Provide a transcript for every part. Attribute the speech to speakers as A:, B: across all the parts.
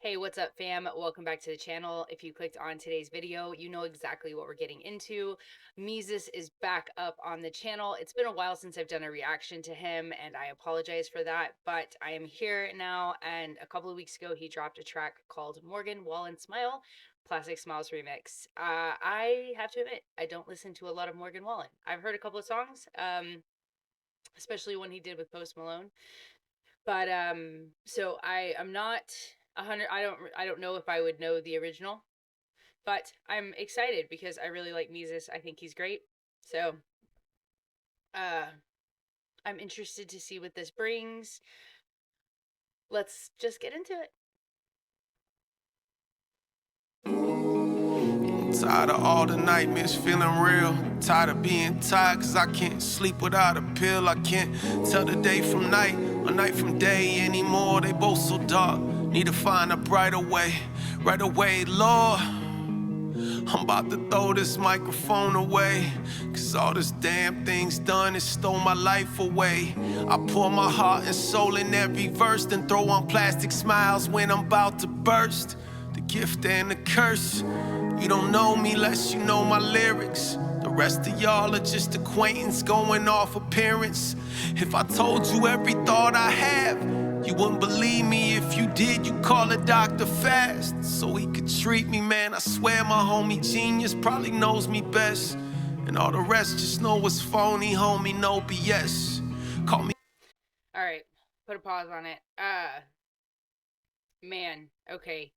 A: Hey, what's up, fam? Welcome back to the channel. If you clicked on today's video, you know exactly what we're getting into. Mesus is back up on the channel. It's been a while since I've done a reaction to him, and I apologize for that, but I am here now, and a couple of weeks ago, he dropped a track called Wallen Smile, Plastic Smiles Remix. I have to admit, I don't listen to a lot of Morgan Wallen. I've heard a couple of songs, especially one he did with Post Malone. But so I'm not 100. I don't know if I would know the original, but I'm excited because I really like Mesus. I think he's great. So uh, I'm interested to see what this brings. Let's just get into it.
B: Tired of all the nightmares feeling real. Tired of being tired cause I can't sleep without a pill. I can't tell the day from night or night from day anymore. They both so dark, need to find a brighter way. Right away, Lord, I'm about to throw this microphone away, cause all this damn thing's done, it stole my life away. I pour my heart and soul in every verse, then throw on plastic smiles when I'm about to burst. The gift and the curse. You don't know me less you know my lyrics. The rest of y'all are just acquaintance going off appearance. If I told you every thought I have, you wouldn't believe me. If you did, you call a doctor fast so he could treat me, man. I swear my homie genius probably knows me best, and all the rest just know it's phony, homie, no BS. Call me.
A: All right, put a pause on it. Man, okay.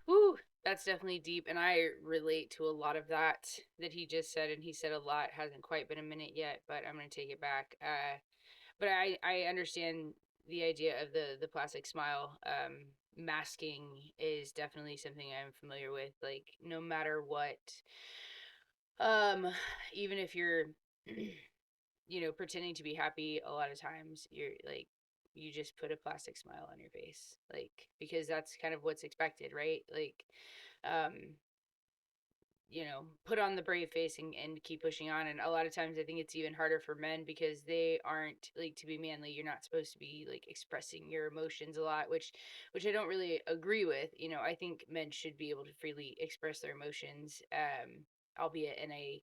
A: Whew, that's definitely deep, and I relate to a lot of that he just said, and he said a lot. Hasn't quite been a minute yet, but I'm gonna take it back. But I understand the idea of the plastic smile. Masking is definitely something I'm familiar with. Like, no matter what, um, even if you're, pretending to be happy, a lot of times you're like, you just put a plastic smile on your face, like, because that's kind of what's expected, right? Like, um, put on the brave face and keep pushing on. And a lot of times I think it's even harder for men because they aren't, like, to be manly, you're not supposed to be like expressing your emotions a lot, which I don't really agree with. I think men should be able to freely express their emotions, albeit in a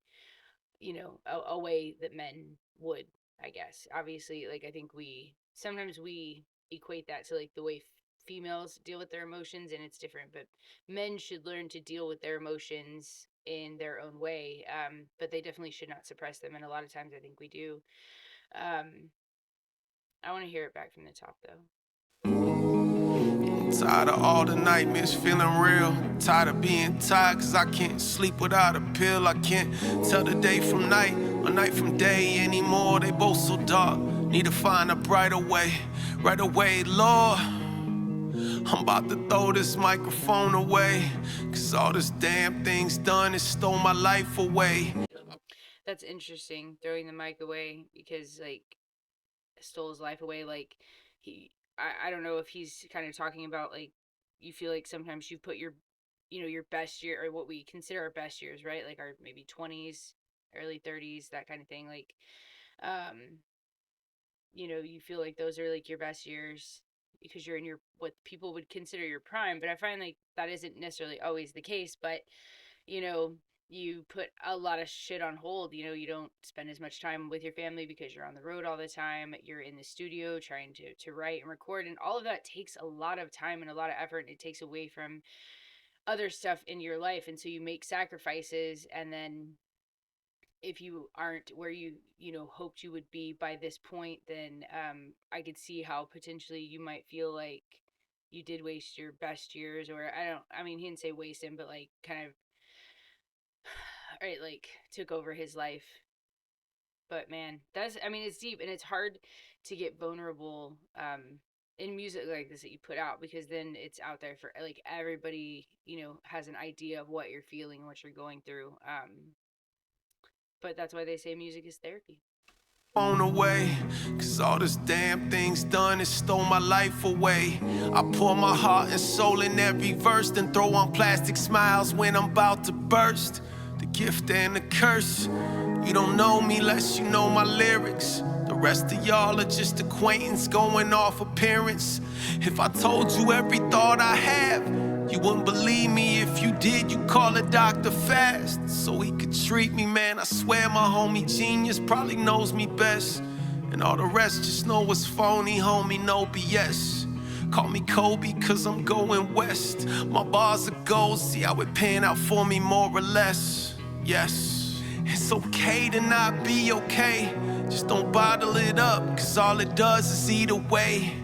A: way that men would, I guess. Obviously, like, I think we sometimes we equate that to like the way females deal with their emotions, and it's different. But men should learn to deal with their emotions in their own way, but they definitely should not suppress them. And a lot of times, I think we do. I want to hear it back from the top, though.
B: Tired of all the nightmares feeling real. Tired of being tired cause I can't sleep without a pill. I can't tell the day from night or night from day anymore. They both so dark, need to find a brighter way. Right away, Lord, I'm about to throw this microphone away, cause all this damn thing's done, it stole my life away.
A: That's interesting, throwing the mic away, because like, stole his life away. Like, I don't know if he's kind of talking about, like, you feel like sometimes you put your best year, or what we consider our best years, right? Like our maybe 20s, early 30s, that kind of thing. Like, um, you feel like those are like your best years because you're in your, what people would consider your prime. But I find like that isn't necessarily always the case. But you know, you put a lot of shit on hold. You don't spend as much time with your family because you're on the road all the time. You're in the studio trying to write and record, and all of that takes a lot of time and a lot of effort, and it takes away from other stuff in your life. And so you make sacrifices, and then if you aren't where you hoped you would be by this point, then I could see how potentially you might feel like you did waste your best years. Or I mean, he didn't say waste him, but like, kind of, right, like, took over his life. But man, I mean, it's deep, and it's hard to get vulnerable in music like this that you put out, because then it's out there for like everybody, has an idea of what you're feeling and what you're going through. But that's why they say music is therapy.
B: On away, cause all this damn thing's done, it stole my life away. I pour my heart and soul in every verse, then throw on plastic smiles when I'm about to burst. The gift and the curse. You don't know me less you know my lyrics. The rest of y'all are just acquaintance going off appearance. If I told you every thought I have, you wouldn't believe me. If you did, you call a doctor fast so he could treat me, man. I swear my homie genius probably knows me best. And all the rest just know it's phony, homie, no BS. Call me Kobe, cause I'm going west. My bars are gold, see how it pan out for me more or less. Yes, it's okay to not be okay. Just don't bottle it up, cause all it does is eat away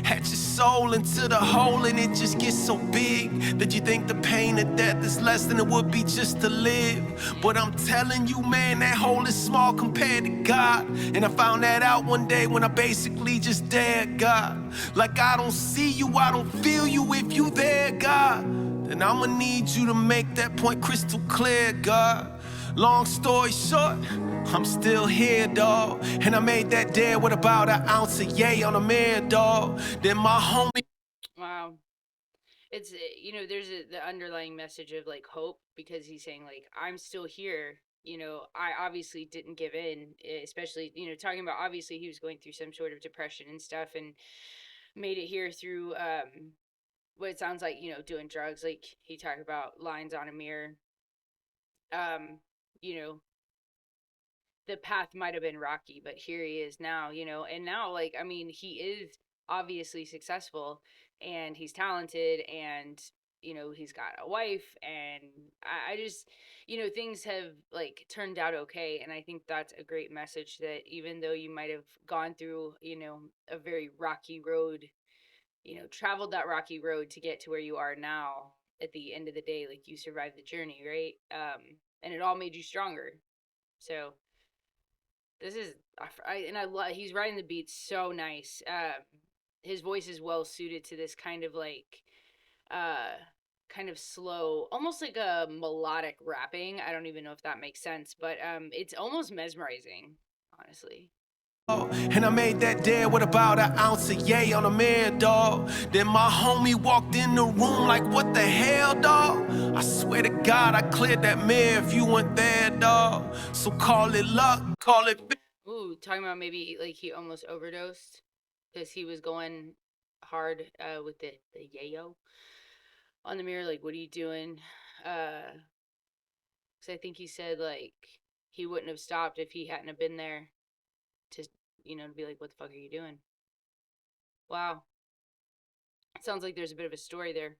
B: at your soul into the hole, and it just gets so big that you think the pain of death is less than it would be just to live. But I'm telling you, man, that hole is small compared to God. And I found that out one day when I basically just dared God. Like, I don't see you, I don't feel you. If you there, God, then I'ma need you to make that point crystal clear, God. Long story short, I'm still here, dawg. And I made that deal with about an ounce of yay on a mirror, dawg. Then my homie.
A: Wow. It's there's the underlying message of like hope, because he's saying like I'm still here. I obviously didn't give in, especially talking about obviously he was going through some sort of depression and stuff, and made it here through what it sounds like, doing drugs. Like he talked about lines on a mirror. Um, you know, the path might have been rocky, but here he is now, and now, like, I mean, he is obviously successful, and he's talented, and he's got a wife, and I just, things have like turned out okay, and I think that's a great message, that even though you might have gone through, a very rocky road, traveled that rocky road to get to where you are now, at the end of the day, like, you survived the journey, right? And it all made you stronger. So this is, and I love, he's writing the beats so nice. His voice is well suited to this kind of like, uh, kind of slow, almost like a melodic rapping. I don't even know if that makes sense, but it's almost mesmerizing, honestly.
B: And I made that deal with about an ounce of yay on a mirror, dawg. Then my homie walked in the room like, what the hell, dawg? I swear to God, I cleared that mirror if you weren't there, dawg. So call it luck, call it.
A: Ooh, talking about maybe like he almost overdosed because he was going hard with the yayo on the mirror. Like, what are you doing? Because I think he said like he wouldn't have stopped if he hadn't have been there to to be like, what the fuck are you doing? Wow, it sounds like there's a bit of a story there.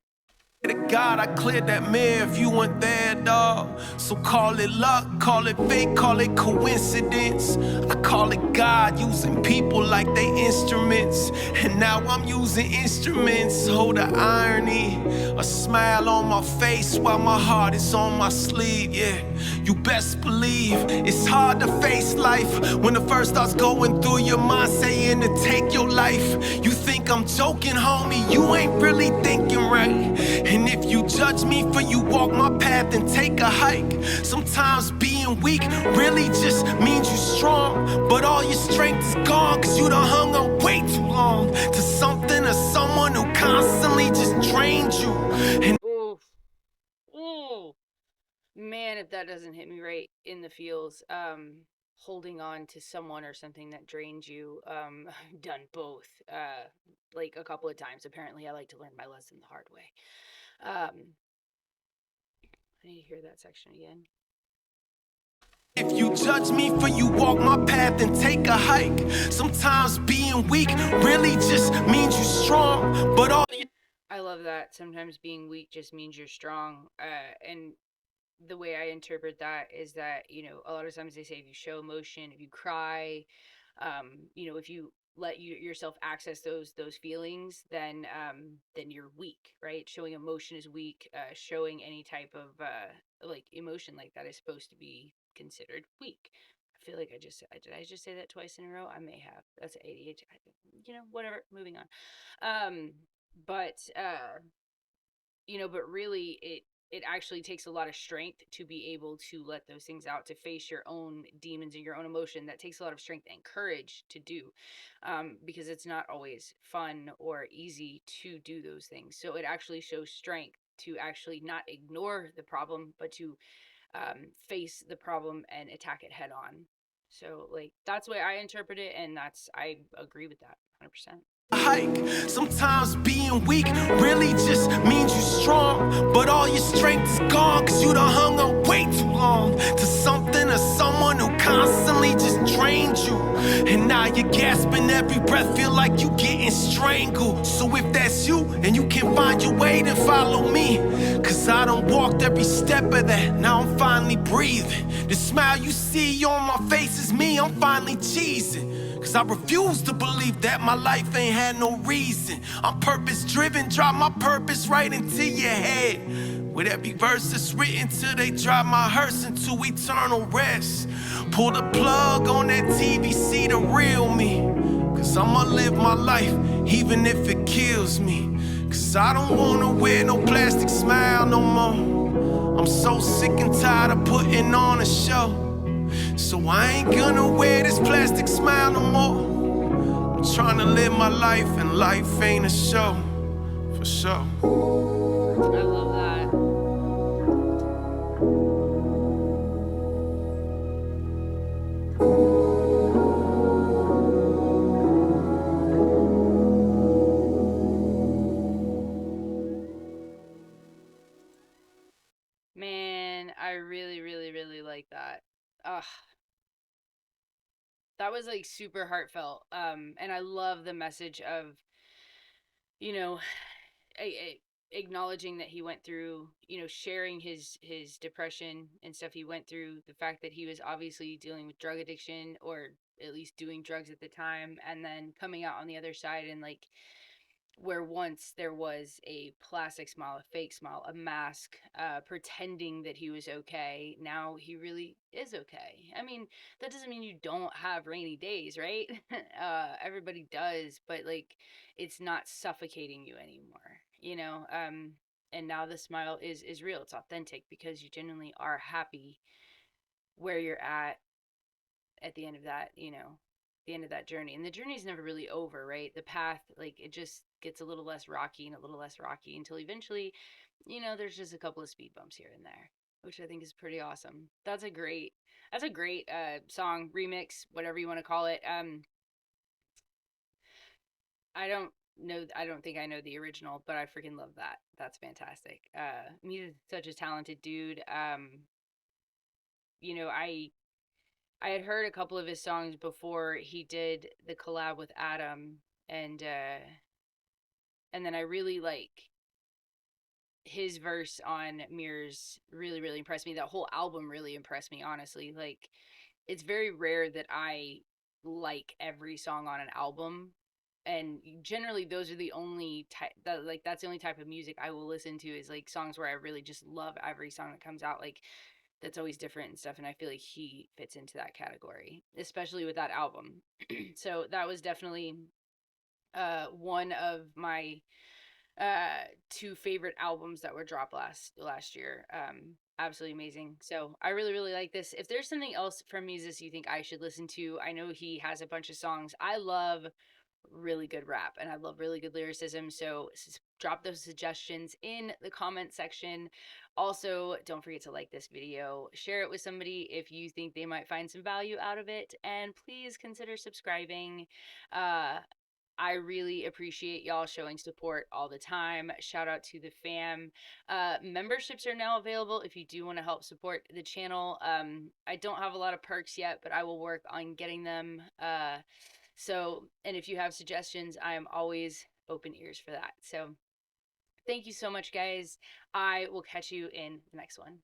B: To God, I cleared that mirror if you weren't there, dawg. So call it luck, call it fate, call it coincidence. I call it God using people like they instruments. And now I'm using instruments. Hold the irony, a smile on my face while my heart is on my sleeve. Yeah, you best believe it's hard to face life when the first thoughts going through your mind saying to take your life. You think I'm joking, homie, you ain't really thinking right. And if you judge me for you walk my path and take a hike, sometimes being weak really just means you strong. But all your strength is gone cause you done hung on way too long to something or someone who constantly just drained you. And
A: Oof. Ooh. Man, if that doesn't hit me right in the feels, holding on to someone or something that drains you, I've done both, like a couple of times. Apparently, I like to learn my lesson the hard way. I need to hear that section again.
B: if you judge me for you walk my path and take a hike, sometimes being weak really just means you strong. But all
A: I love that. Sometimes being weak just means you're strong. And the way I interpret that is that, a lot of times they say if you show emotion, if you cry, if you let yourself access those feelings, then you're weak, right? Showing emotion is weak. Showing any type of like emotion like that is supposed to be considered weak. I feel like did I just say that twice in a row? I may have. That's ADHD. Whatever. Moving on. But but really it actually takes a lot of strength to be able to let those things out, to face your own demons and your own emotion. That takes a lot of strength and courage to do, because it's not always fun or easy to do those things. So it actually shows strength to actually not ignore the problem, but to face the problem and attack it head on. So like that's the way I interpret it, and that's I agree with that 100%.
B: Hike. Sometimes being weak really just means you strong, but all your strength is gone cause you done hung up way too long to something or someone who constantly just drained you, and now you're gasping every breath, feel like you getting strangled. So if that's you and you can find your way, then follow me, cause I done walked every step of that. Now I'm finally breathing. The smile you see on my face is me, I'm finally cheesing, cause I refuse to believe that my life ain't had no reason. I'm purpose driven, drop my purpose right into your head. With every verse that's written till they drive my hearse into eternal rest. Pull the plug on that TV, see the real me, cause I'ma live my life even if it kills me. Cause I don't wanna wear no plastic smile no more. I'm so sick and tired of putting on a show. So I ain't gonna wear this plastic smile no more. I'm trying to live my life, and life ain't a show, for sure.
A: I love that. Man, I really, really, really like that. Ugh, that was like super heartfelt. And I love the message of, you know, acknowledging that he went through, sharing his depression and stuff he went through, the fact that he was obviously dealing with drug addiction, or at least doing drugs at the time, and then coming out on the other side, and like where once there was a plastic smile, a fake smile, a mask, pretending that he was okay, now he really is okay. I mean, that doesn't mean you don't have rainy days, right? Everybody does, but like it's not suffocating you anymore, and now the smile is real. It's authentic because you genuinely are happy where you're at the end of that, the end of that journey. And the journey is never really over, right? The path, like, it just gets a little less rocky and a little less rocky until eventually, there's just a couple of speed bumps here and there, which I think is pretty awesome. That's a great song remix, whatever you want to call it. I don't think I know the original, but I freaking love that. That's fantastic. He's such a talented dude. You know, I had heard a couple of his songs before he did the collab with Adam, and then I really like his verse on Mirrors. Really, really impressed me. That whole album really impressed me, honestly. Like, it's very rare that I like every song on an album, and generally those are the only type that, like, that's the only type of music I will listen to, is like songs where I really just love every song that comes out. Like, that's always different and stuff, and I feel like he fits into that category, especially with that album. So that was definitely one of my two favorite albums that were dropped last year. Absolutely amazing. So I really, really like this. If there's something else from Mesus you think I should listen to, I know he has a bunch of songs. I love really good rap, and I love really good lyricism, so drop those suggestions in the comment section. Also, don't forget to like this video, share it with somebody if you think they might find some value out of it, and please consider subscribing. uh I really appreciate y'all showing support all the time. Shout out to the fam. Memberships are now available if you do want to help support the channel. I don't have a lot of perks yet, but I will work on getting them. And if you have suggestions, I am always open ears for that. So thank you so much, guys. I will catch you in the next one.